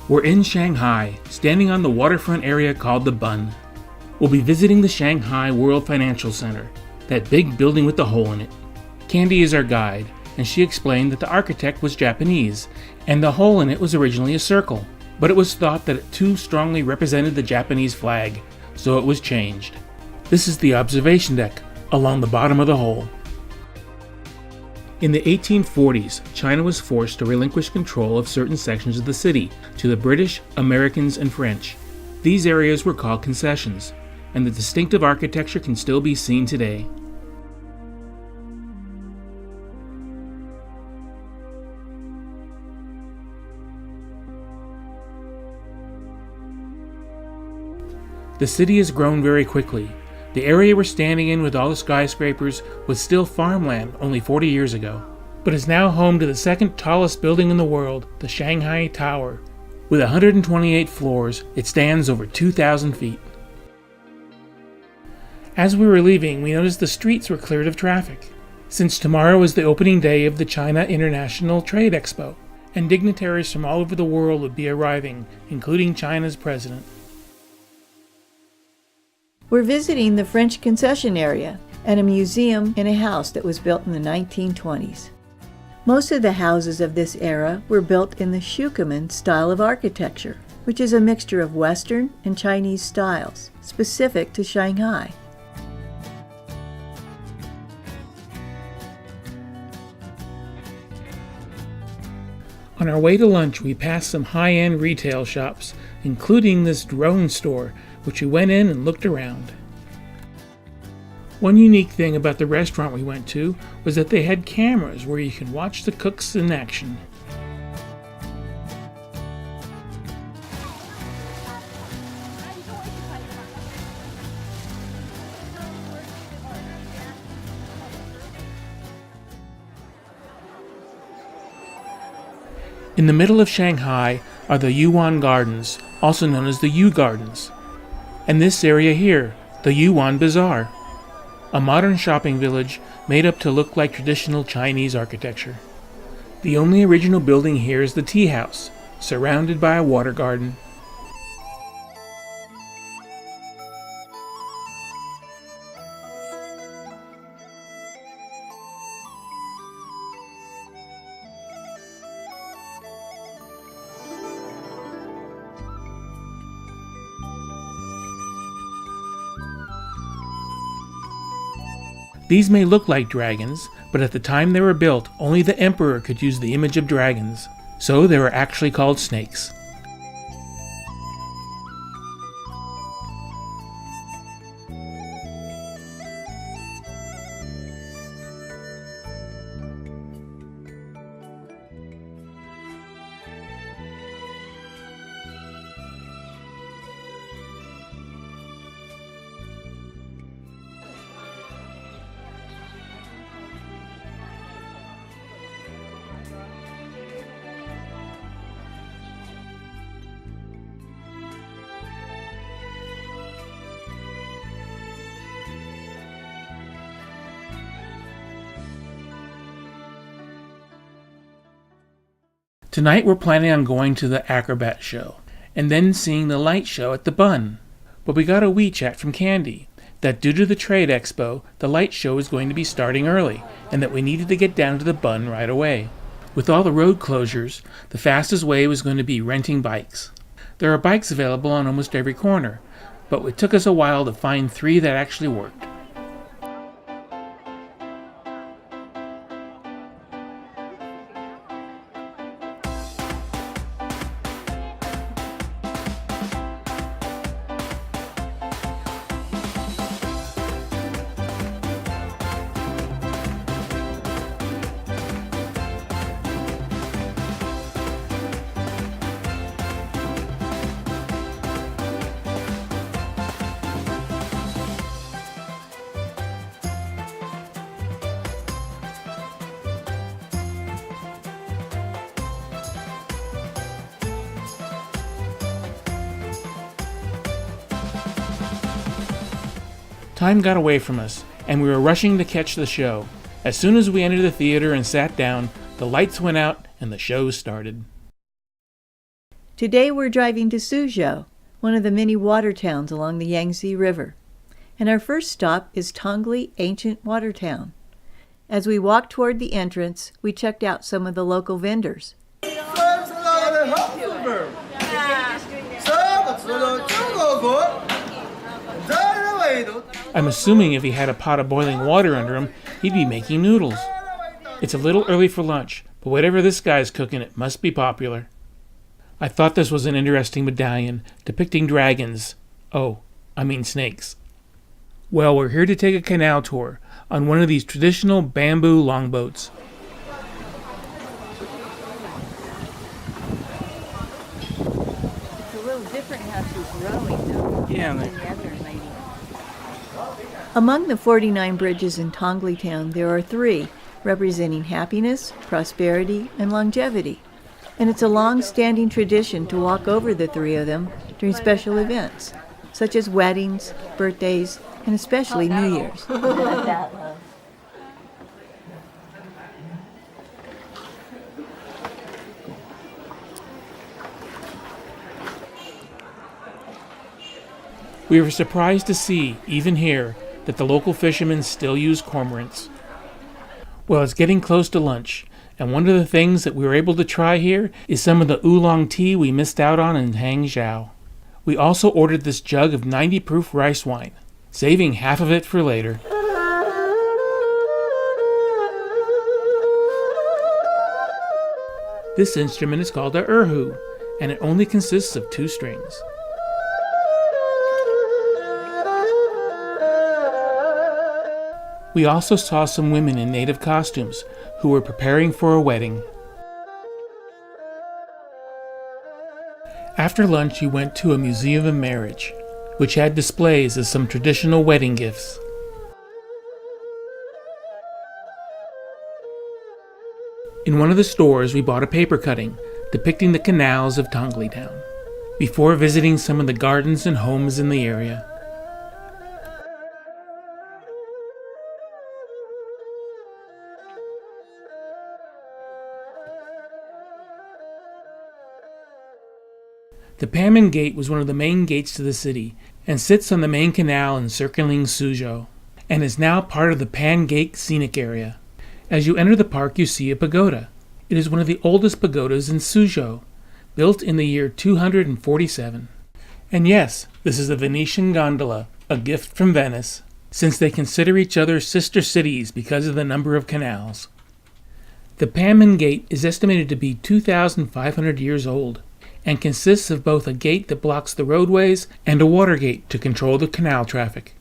We're in Shanghai, standing on the waterfront area called the Bund. We'll be visiting the Shanghai World Financial Center, that big building with the hole in it. Candy is our guide, and she explained that the architect was Japanese, and the hole in it was originally a circle, but it was thought that it too strongly represented the Japanese flag, so it was changed. This is the observation deck, along the bottom of the hole. In the 1840s, China was forced to relinquish control of certain sections of the city to the British, Americans, and French. These areas were called concessions, and the distinctive architecture can still be seen today. The city has grown very quickly. The area we're standing in with all the skyscrapers was still farmland only 40 years ago, but is now home to the second tallest building in the world, the Shanghai Tower. With 128 floors, it stands over 2,000 feet. As we were leaving, we noticed the streets were cleared of traffic, since tomorrow is the opening day of the China International Trade Expo, and dignitaries from all over the world would be arriving, including China's president. We're visiting the French concession area and a museum in a house that was built in the 1920s. Most of the houses of this era were built in the Shukeman style of architecture, which is a mixture of Western and Chinese styles, specific to Shanghai. On our way to lunch, we passed some high-end retail shops, including this drone store, which we went in and looked around. One unique thing about the restaurant we went to was that they had cameras where you can watch the cooks in action. In the middle of Shanghai are the Yuyuan Gardens, also known as the Yu Gardens. And this area here, the Yuyuan Bazaar, a modern shopping village made up to look like traditional Chinese architecture. The only original building here is the tea house, surrounded by a water garden. These may look like dragons, but at the time they were built, only the emperor could use the image of dragons, so they were actually called snakes. Tonight we're planning on going to the acrobat show, and then seeing the light show at the Bund. But we got a WeChat from Candy that due to the trade expo, the light show is going to be starting early, and that we needed to get down to the Bund right away. With all the road closures, the fastest way was going to be renting bikes. There are bikes available on almost every corner, but it took us a while to find 3 that actually worked. Time got away from us, and we were rushing to catch the show. As soon as we entered the theater and sat down, the lights went out and the show started. Today we're driving to Suzhou, one of the many water towns along the Yangtze River. And our first stop is Tongli Ancient Water Town. As we walked toward the entrance, we checked out some of the local vendors. I'm assuming if he had a pot of boiling water under him, he'd be making noodles. It's a little early for lunch, but whatever this guy's cooking, it must be popular. I thought this was an interesting medallion depicting dragons. Oh, I mean snakes. Well, we're here to take a canal tour on one of these traditional bamboo longboats. It's a little different how she's rowing, though. Yeah. Than the other lady. Among the 49 bridges in Tongli Town, there are 3 representing happiness, prosperity, and longevity. And it's a long-standing tradition to walk over the 3 of them during special events, such as weddings, birthdays, and especially New Year's. We were surprised to see, even here, that the local fishermen still use cormorants. Well, it's getting close to lunch, and one of the things that we were able to try here is some of the oolong tea we missed out on in Hangzhou. We also ordered this jug of 90-proof rice wine, saving half of it for later. This instrument is called a erhu, and it only consists of 2 strings. We also saw some women in native costumes who were preparing for a wedding. After lunch, we went to a museum of marriage, which had displays of some traditional wedding gifts. In one of the stores, we bought a paper cutting depicting the canals of Tongli Town, before visiting some of the gardens and homes in the area. The Paymon Gate was one of the main gates to the city and sits on the main canal encircling Suzhou, and is now part of the Paymon Gate scenic area. As you enter the park, you see a pagoda. It is one of the oldest pagodas in Suzhou, built in the year 247. And yes, this is a Venetian gondola, a gift from Venice, since they consider each other sister cities because of the number of canals. The Paymon Gate is estimated to be 2,500 years old, and consists of both a gate that blocks the roadways and a water gate to control the canal traffic.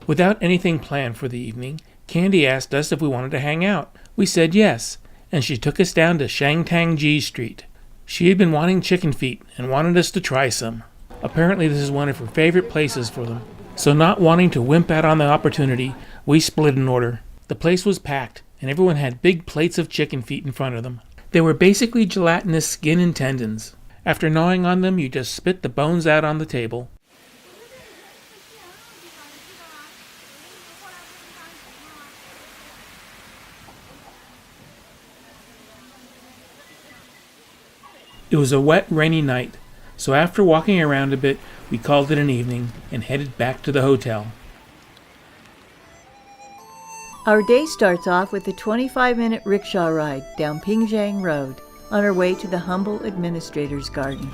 Without anything planned for the evening, Candy asked us if we wanted to hang out. We said yes, and she took us down to Shangtangji Street. She had been wanting chicken feet and wanted us to try some. Apparently this is one of her favorite places for them. So not wanting to wimp out on the opportunity, we split an order. The place was packed, and everyone had big plates of chicken feet in front of them. They were basically gelatinous skin and tendons. After gnawing on them, you just spit the bones out on the table. It was a wet, rainy night, so after walking around a bit, we called it an evening and headed back to the hotel. Our day starts off with a 25-minute rickshaw ride down Pingjiang Road on our way to the humble administrator's garden.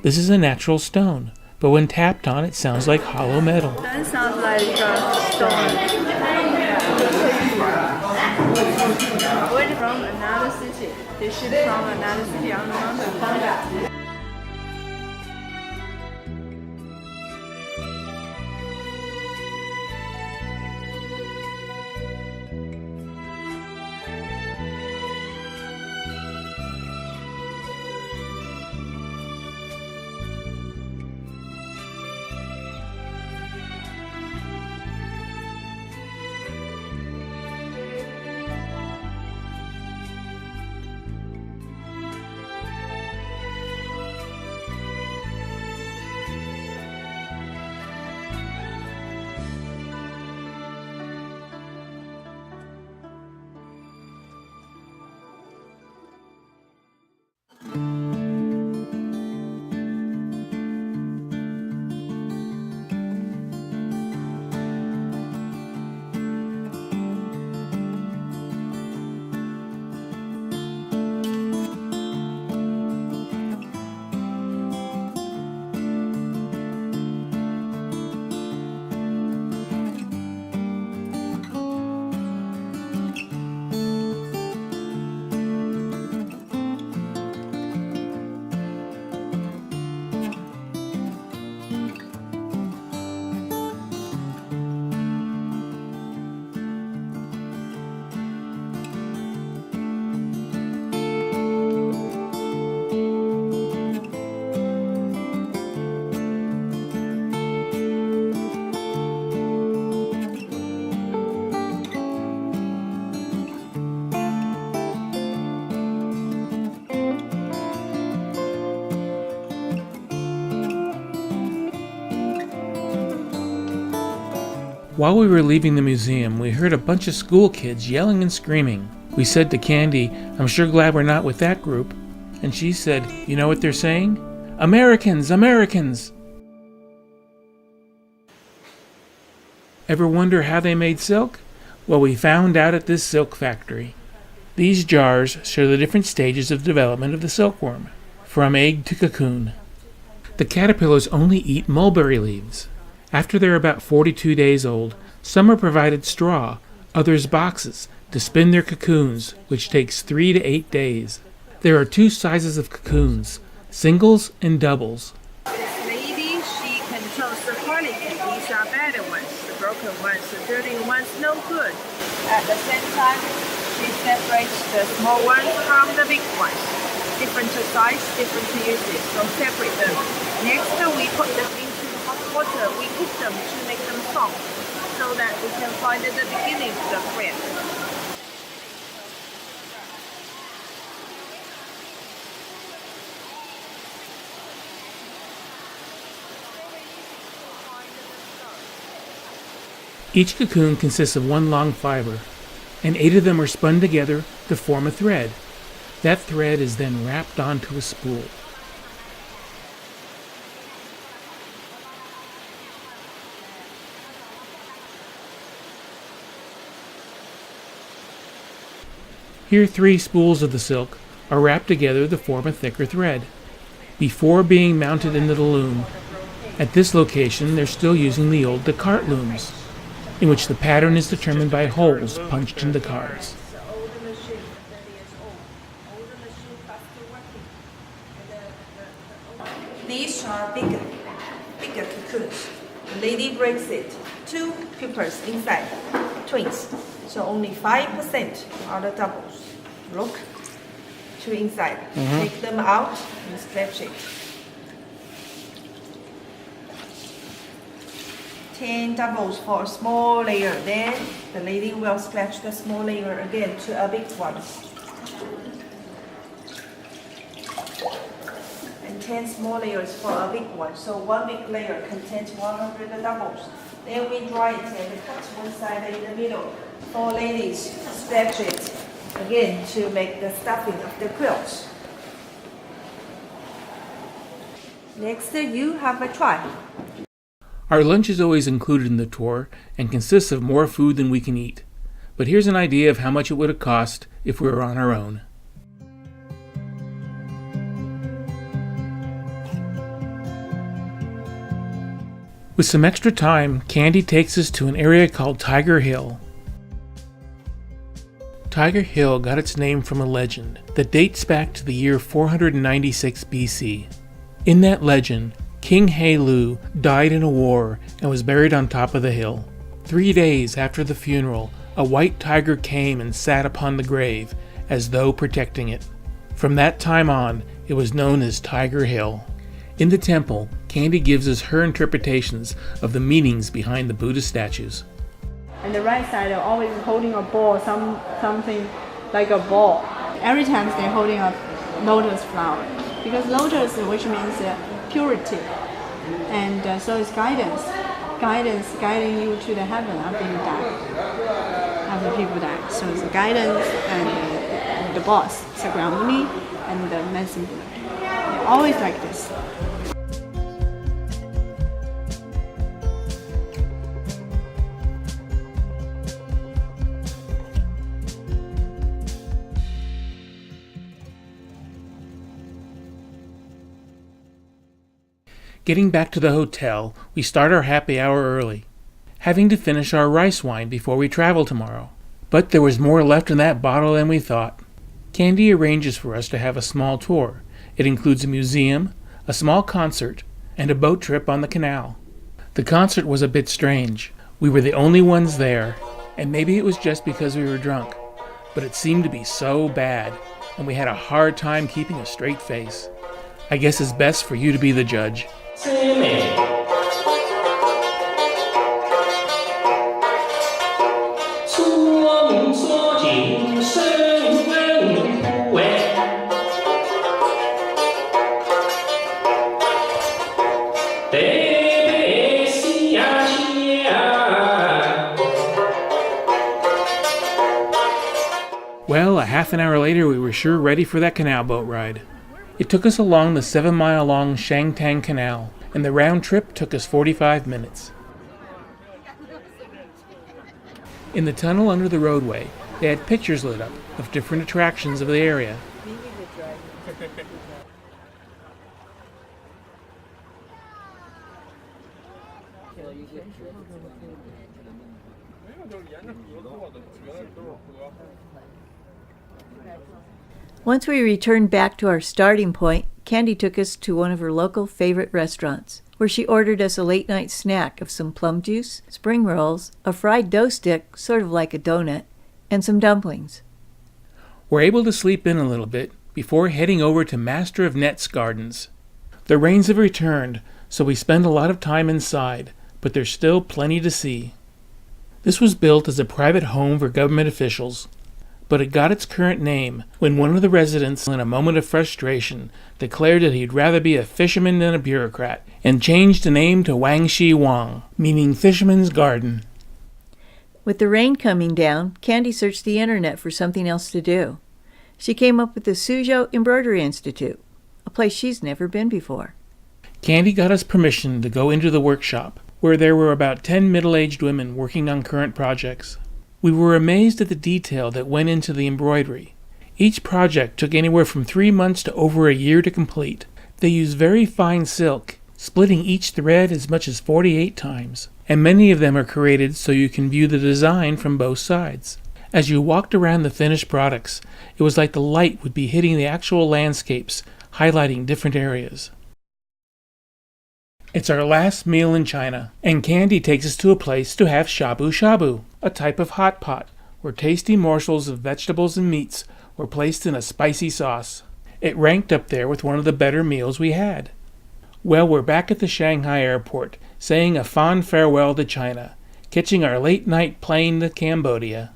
This is a natural stone, but when tapped on, it sounds like hollow metal. That sounds like a stone. When from another city, they ship from another city on the mountain. While we were leaving the museum, we heard a bunch of school kids yelling and screaming. We said to Candy, "I'm sure glad we're not with that group." And she said, "You know what they're saying? Americans, Americans!" Ever wonder how they made silk? Well, we found out at this silk factory. These jars show the different stages of development of the silkworm, from egg to cocoon. The caterpillars only eat mulberry leaves. After they're about 42 days old, some are provided straw, others boxes, to spin their cocoons, which takes 3 to 8 days. There are 2 sizes of cocoons, singles and doubles. This lady, she controls the quality. These are better ones, the broken ones, the dirty ones, no good. At the same time, she separates the small ones from the big ones. Different size, different uses, so separate them. Next, we put them into hot water. We cook them to make them soft, so that we can find the beginning of the thread. Each cocoon consists of 1 long fiber, and 8 of them are spun together to form a thread. That thread is then wrapped onto a spool. Here 3 spools of the silk are wrapped together to form a thicker thread, before being mounted into the loom. At this location, they're still using the old Descartes looms, in which the pattern is determined by holes punched in the cards. These are bigger cocoons. The lady breaks it. 2 pupils inside, twins. So only 5% are the doubles. Look, 2 inside. Take them out and stretch it. 10 doubles for a small layer. Then the lady will stretch the small layer again to a big one. And 10 small layers for a big one. So 1 big layer contains 100 doubles. Then we dry it and cut one side in the middle. 4 ladies stretch it again to make the stuffing of the quilts. Next, you have a try. Our lunch is always included in the tour and consists of more food than we can eat. But here's an idea of how much it would have cost if we were on our own. With some extra time, Candy takes us to an area called Tiger Hill. Tiger Hill got its name from a legend that dates back to the year 496 BC. In that legend, King He Lu died in a war and was buried on top of the hill. 3 days after the funeral, a white tiger came and sat upon the grave, as though protecting it. From that time on, it was known as Tiger Hill. In the temple, Candy gives us her interpretations of the meanings behind the Buddha statues. And the right side are always holding a ball, something like a ball. Every time they're holding a lotus flower, because lotus, which means purity, and so it's guidance guiding you to the heaven after you die, after people die. So it's guidance and the boss, Sakramuni, and the messenger. They're always like this. Getting back to the hotel, we start our happy hour early, having to finish our rice wine before we travel tomorrow. But there was more left in that bottle than we thought. Candy arranges for us to have a small tour. It includes a museum, a small concert, and a boat trip on the canal. The concert was a bit strange. We were the only ones there, and maybe it was just because we were drunk, but it seemed to be so bad, and we had a hard time keeping a straight face. I guess it's best for you to be the judge. 最美，说明说景深温不为，北北西呀西呀。half an hour later we were sure ready for that canal boat ride. It took us along the 7-mile-long Shangtang Canal, and the round trip took us 45 minutes. In the tunnel under the roadway, they had pictures lit up of different attractions of the area. Once we returned back to our starting point, Candy took us to one of her local favorite restaurants, where she ordered us a late-night snack of some plum juice, spring rolls, a fried dough stick, sort of like a donut, and some dumplings. We're able to sleep in a little bit before heading over to Master of Net's gardens. The rains have returned, so we spend a lot of time inside, but there's still plenty to see. This was built as a private home for government officials, but it got its current name when one of the residents, in a moment of frustration, declared that he'd rather be a fisherman than a bureaucrat, and changed the name to Wangshi Wang, meaning fisherman's garden. With the rain coming down, Candy searched the internet for something else to do. She came up with the Suzhou Embroidery Institute, a place she's never been before. Candy got us permission to go into the workshop, where there were about 10 middle-aged women working on current projects. We were amazed at the detail that went into the embroidery. Each project took anywhere from 3 months to over a year to complete. They used very fine silk, splitting each thread as much as 48 times, and many of them are created so you can view the design from both sides. As you walked around the finished products, it was like the light would be hitting the actual landscapes, highlighting different areas. It's our last meal in China, and Candy takes us to a place to have shabu-shabu, a type of hot pot, where tasty morsels of vegetables and meats were placed in a spicy sauce. It ranked up there with one of the better meals we had. Well, we're back at the Shanghai airport, saying a fond farewell to China, catching our late-night plane to Cambodia.